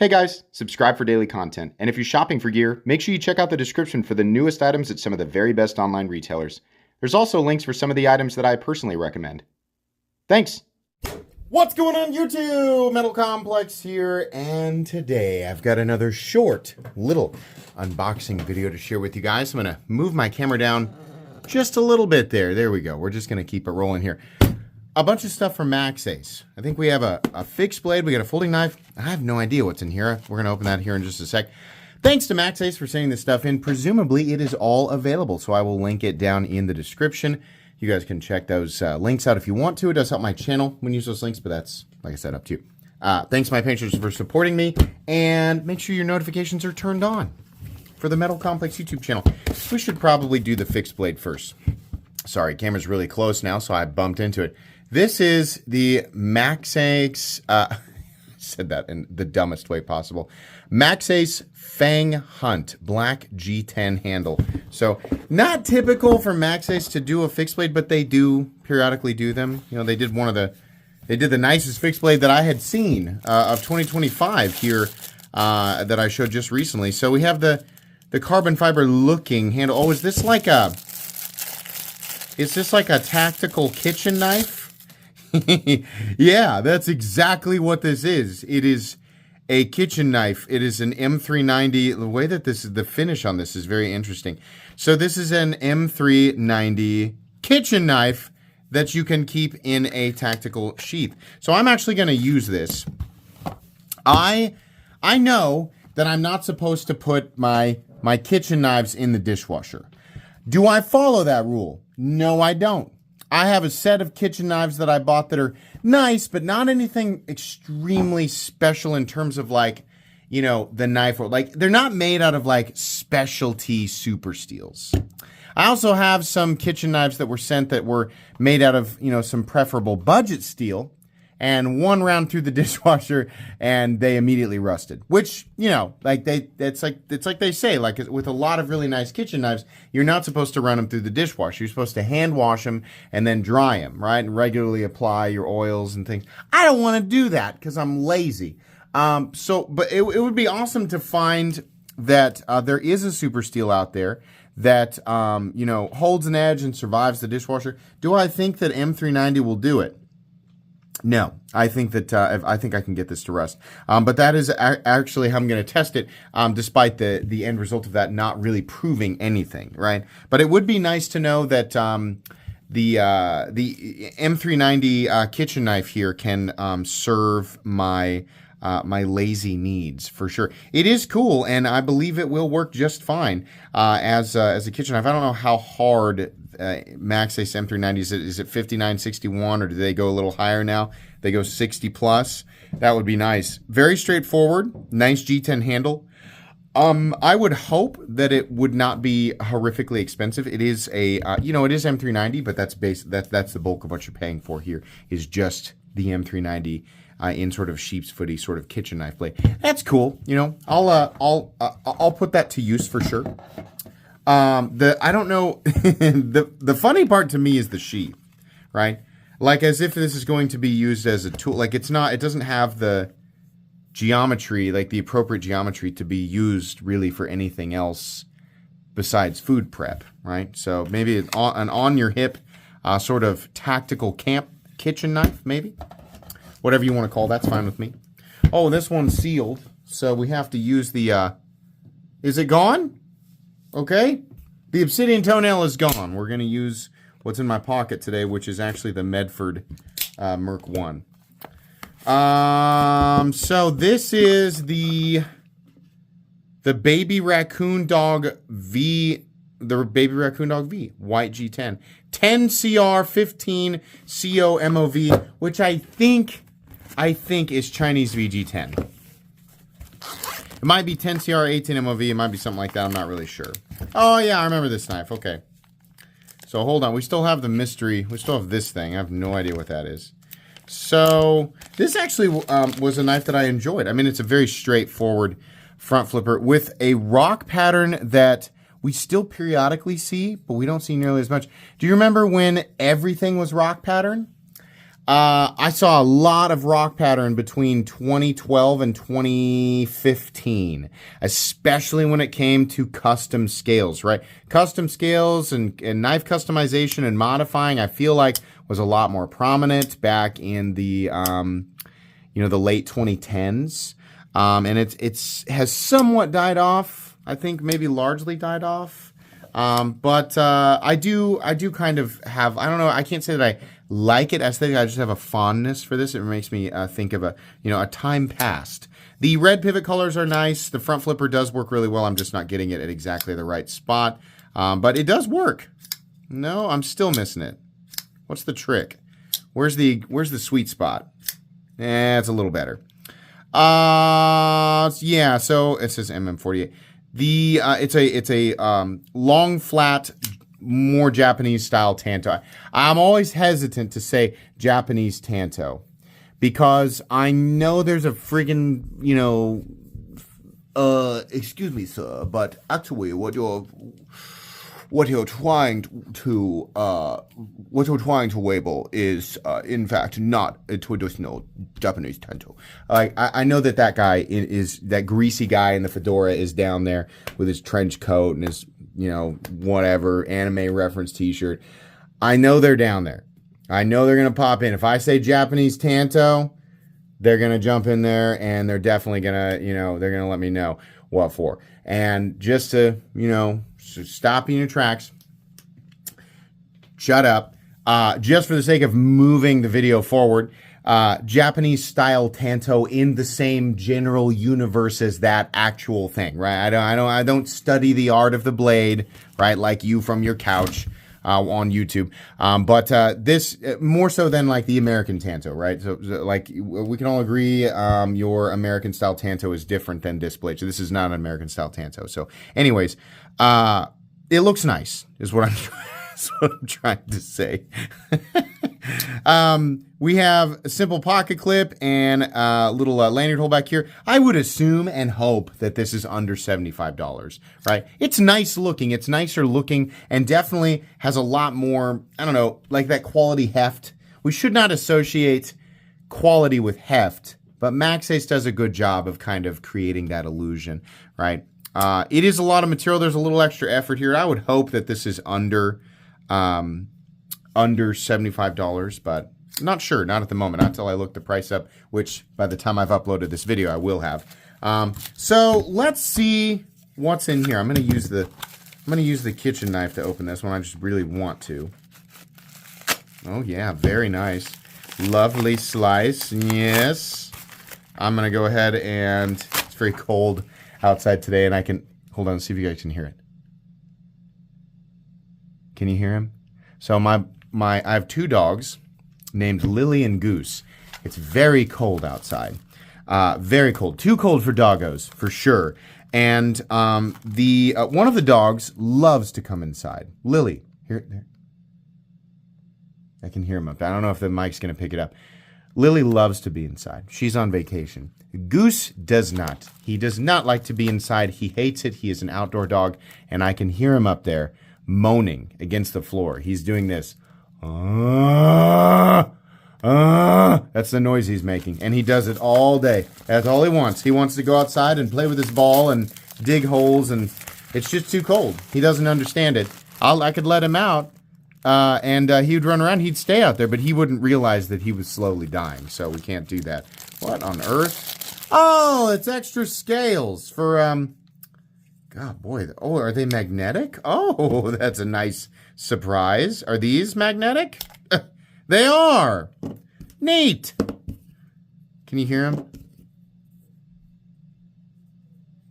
Hey guys, subscribe for daily content, and if you're shopping for gear, make sure you check out the description for the newest items at some of the very best online retailers. There's also links for some of the items that I personally recommend. Thanks! What's going on YouTube? Metal Complex here, and today I've got another short little unboxing video to share with you guys. I'm going to move my camera down just a little bit there. There we go. We're just going to keep it rolling here. A bunch of stuff from Maxace. I think we have a fixed blade. We got a folding knife. I have no idea what's in here. We're going to open that here in just a sec. Thanks to Maxace for sending this stuff in. Presumably, it is all available, so I will link it down in the description. You guys can check those links out if you want to. It does help my channel when you use those links, but that's, like I said, up to you. Thanks to my patrons for supporting me, and make sure your notifications are turned on for the Metal Complex YouTube channel. We should probably do the fixed blade first. Sorry, camera's really close now, so I bumped into it. This is the Maxace, I said that in the dumbest way possible, Maxace Fang Hunt Black G10 handle. So not typical for Maxace to do a fixed blade, but they do periodically do them. You know, they did the nicest fixed blade that I had seen of 2025 here that I showed just recently. So we have the carbon fiber looking handle. Oh, is this like a tactical kitchen knife? Yeah, that's exactly what this is. It is a kitchen knife. It is an M390. The way that this is, the finish on this is very interesting. So this is an M390 kitchen knife that you can keep in a tactical sheath. So I'm actually going to use this. I know that I'm not supposed to put my kitchen knives in the dishwasher. Do I follow that rule? No, I don't. I have a set of kitchen knives that I bought that are nice, but not anything extremely special in terms of, like, you know, the knife. Or like, they're not made out of like specialty super steels. I also have some kitchen knives that were sent that were made out of, you know, some preferable budget steel, and one round through the dishwasher and they immediately rusted. Which, you know, like it's like they say, like with a lot of really nice kitchen knives, you're not supposed to run them through the dishwasher. You're supposed to hand wash them and then dry them, right? And regularly apply your oils and things. I don't want to do that because I'm lazy. But it would be awesome to find that there is a super steel out there that, you know, holds an edge and survives the dishwasher. Do I think that M390 will do it? No, I think that I can get this to rust. But that is actually how I'm going to test it, despite the end result of that not really proving anything, right? But it would be nice to know that the M390 kitchen knife here can serve my my lazy needs for sure. It is cool, and I believe it will work just fine as a kitchen knife. I don't know how hard Maxace M390 is it 5961, or do they go a little higher now? They go 60 plus. That would be nice. Very straightforward. Nice G10 handle. I would hope that it would not be horrifically expensive. It is a you know, it is M390, but that's the bulk of what you're paying for here is just the M390 in sort of sheep's footy sort of kitchen knife blade. That's cool. You know, I'll put that to use for sure. I don't know. the funny part to me is the sheath, right? Like as if this is going to be used as a tool. Like it doesn't have the geometry, like the appropriate geometry to be used really for anything else besides food prep, right? So maybe an on your hip sort of tactical camp kitchen knife, maybe. Whatever you want to call that's fine with me. Oh, this one's sealed, so we have to use the, is it gone? Okay. The obsidian toenail is gone. We're going to use what's in my pocket today, which is actually the Medford Merc 1. So this is the Baby Raccoon Dog V, the Baby Raccoon Dog V, white G10. 10 CR, 15 CO MOV, which I think is Chinese VG10. It might be 10 CR, 18 MOV. It might be something like that. I'm not really sure. Oh, yeah, I remember this knife. Okay. So, hold on. We still have the mystery. We still have this thing. I have no idea what that is. So, this actually was a knife that I enjoyed. I mean, it's a very straightforward front flipper with a rock pattern that we still periodically see, but we don't see nearly as much. Do you remember when everything was rock pattern? I saw a lot of rock pattern between 2012 and 2015, especially when it came to custom scales, right? Custom scales and knife customization and modifying, I feel like was a lot more prominent back in the, the late 2010s. And it's has somewhat died off. I think maybe largely died off. But I do kind of have, I don't know, I can't say that I like it aesthetically. I just have a fondness for this. It makes me think of a time past. The red pivot colors are nice. The front flipper does work really well. I'm just not getting it at exactly the right spot. But it does work. No, I'm still missing it. What's the trick? Where's the sweet spot? It's a little better. Yeah, so it says MM48. It's a long, flat, more Japanese style tanto. I'm always hesitant to say Japanese tanto because I know there's a friggin', excuse me, sir, but actually what you're trying to label is in fact not a traditional Japanese tanto. I know that guy is that greasy guy in the fedora is down there with his trench coat and his whatever anime reference t-shirt. I know they're down there. I know they're gonna pop in. If I say Japanese tanto, they're gonna jump in there and they're definitely gonna they're gonna let me know what for. And just to stop you in your tracks, shut up. Just for the sake of moving the video forward, Japanese style tanto in the same general universe as that actual thing, right? I don't study the art of the blade, right? Like you from your couch on YouTube. But this more so than like the American tanto, right? So like we can all agree, your American style tanto is different than this blade. So this is not an American style tanto. So anyways, it looks nice is what I'm trying to say. We have a simple pocket clip and a little lanyard hole back here. I would assume and hope that this is under $75, right? It's nice looking. It's nicer looking and definitely has a lot more, I don't know, like that quality heft. We should not associate quality with heft, but Maxace does a good job of kind of creating that illusion, right? It is a lot of material. There's a little extra effort here. I would hope that this is under $75, but not sure, not at the moment, not until I look the price up, which by the time I've uploaded this video, I will have. So let's see what's in here. I'm gonna use the kitchen knife to open this one. I just really want to. Oh yeah, very nice. Lovely slice, yes. I'm gonna go ahead and, it's very cold outside today, and I can, hold on, see if you guys can hear it. Can you hear him? So I have two dogs named Lily and Goose. It's very cold outside. Very cold. Too cold for doggos, for sure. And the one of the dogs loves to come inside. Lily, here, there. I can hear him up there. I don't know if the mic's going to pick it up. Lily loves to be inside. She's on vacation. Goose does not. He does not like to be inside. He hates it. He is an outdoor dog, and I can hear him up there moaning against the floor. He's doing this. That's the noise he's making, and he does it all day. That's all he wants. He wants to go outside and play with his ball and dig holes, and it's just too cold. He doesn't understand it. I could let him out, and he would run around. He'd stay out there, but he wouldn't realize that he was slowly dying, so we can't do that. What on earth? Oh, it's extra scales for, God, boy. Oh, are they magnetic? Oh, that's a nice surprise. Are these magnetic? They are. Neat. Can you hear them?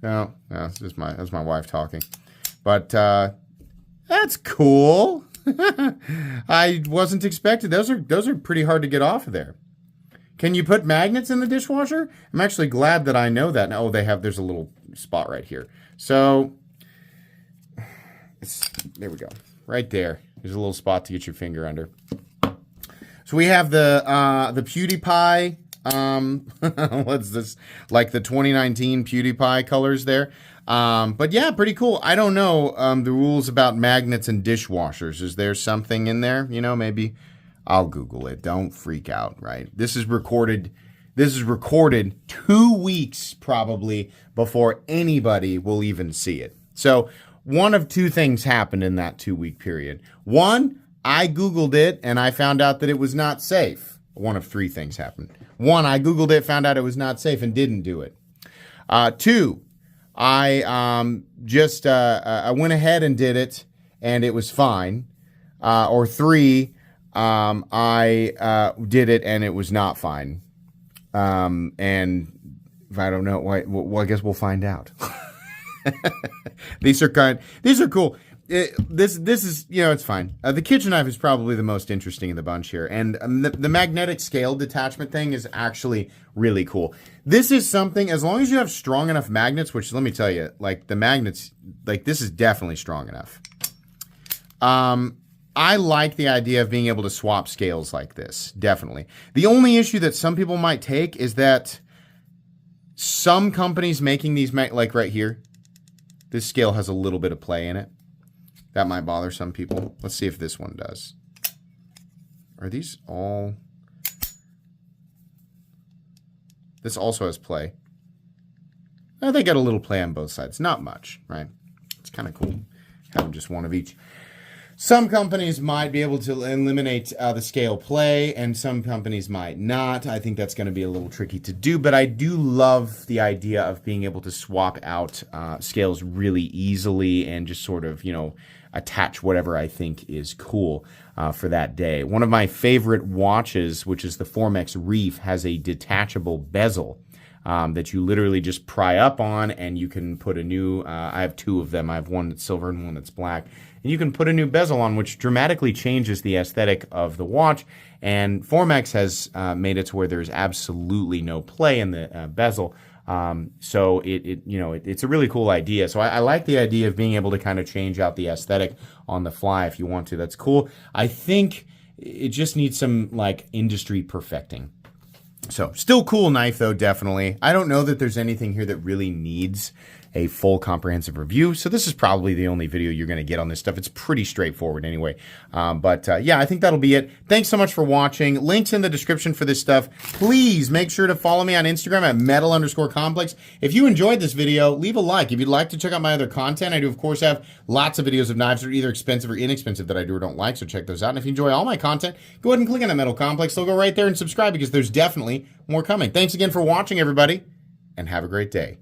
No, it's just that's my wife talking. But that's cool. I wasn't expecting. Those are pretty hard to get off of there. Can you put magnets in the dishwasher? I'm actually glad that I know that. Oh, there's a little spot right here. So there we go. Right there. There's a little spot to get your finger under. So we have the PewDiePie, what's this? Like the 2019 PewDiePie colors there. But yeah, pretty cool. I don't know the rules about magnets and dishwashers. Is there something in there? Maybe I'll Google it. Don't freak out, right? This is recorded 2 weeks probably before anybody will even see it. So one of two things happened in that 2-week period. One, I Googled it and I found out that it was not safe. One of three things happened. One, I Googled it, found out it was not safe and didn't do it. Two, I I went ahead and did it and it was fine. Or three, I did it and it was not fine. And if I don't know, well, I guess we'll find out. These are cool. This is, it's fine. The kitchen knife is probably the most interesting in the bunch here. And the magnetic scale detachment thing is actually really cool. This is something, as long as you have strong enough magnets, which let me tell you, like the magnets, like this is definitely strong enough. I like the idea of being able to swap scales like this, definitely. The only issue that some people might take is that some companies making these, like right here, this scale has a little bit of play in it. That might bother some people. Let's see if this one does. Are these all... This also has play. They got a little play on both sides. Not much, right? It's kind of cool. Having just one of each. Some companies might be able to eliminate the scale play, and some companies might not. I think that's going to be a little tricky to do, but I do love the idea of being able to swap out scales really easily and just sort of, attach whatever I think is cool for that day. One of my favorite watches, which is the Formex Reef, has a detachable bezel that you literally just pry up on, and you can put a new, I have two of them. I have one that's silver and one that's black. And you can put a new bezel on, which dramatically changes the aesthetic of the watch. And Formex has made it to where there's absolutely no play in the bezel. So it's a really cool idea. So I like the idea of being able to kind of change out the aesthetic on the fly if you want to. That's cool. I think it just needs some like industry perfecting. So still cool knife though, definitely. I don't know that there's anything here that really needs a full comprehensive review. So this is probably the only video you're going to get on this stuff. It's pretty straightforward anyway. Yeah, I think that'll be it. Thanks so much for watching. Links in the description for this stuff. Please make sure to follow me on Instagram at metal_complex. If you enjoyed this video, leave a like. If you'd like to check out my other content, I do of course have lots of videos of knives that are either expensive or inexpensive that I do or don't like. So check those out. And if you enjoy all my content, go ahead and click on that Metal Complex. So go right there and subscribe because there's definitely more coming. Thanks again for watching, everybody, and have a great day.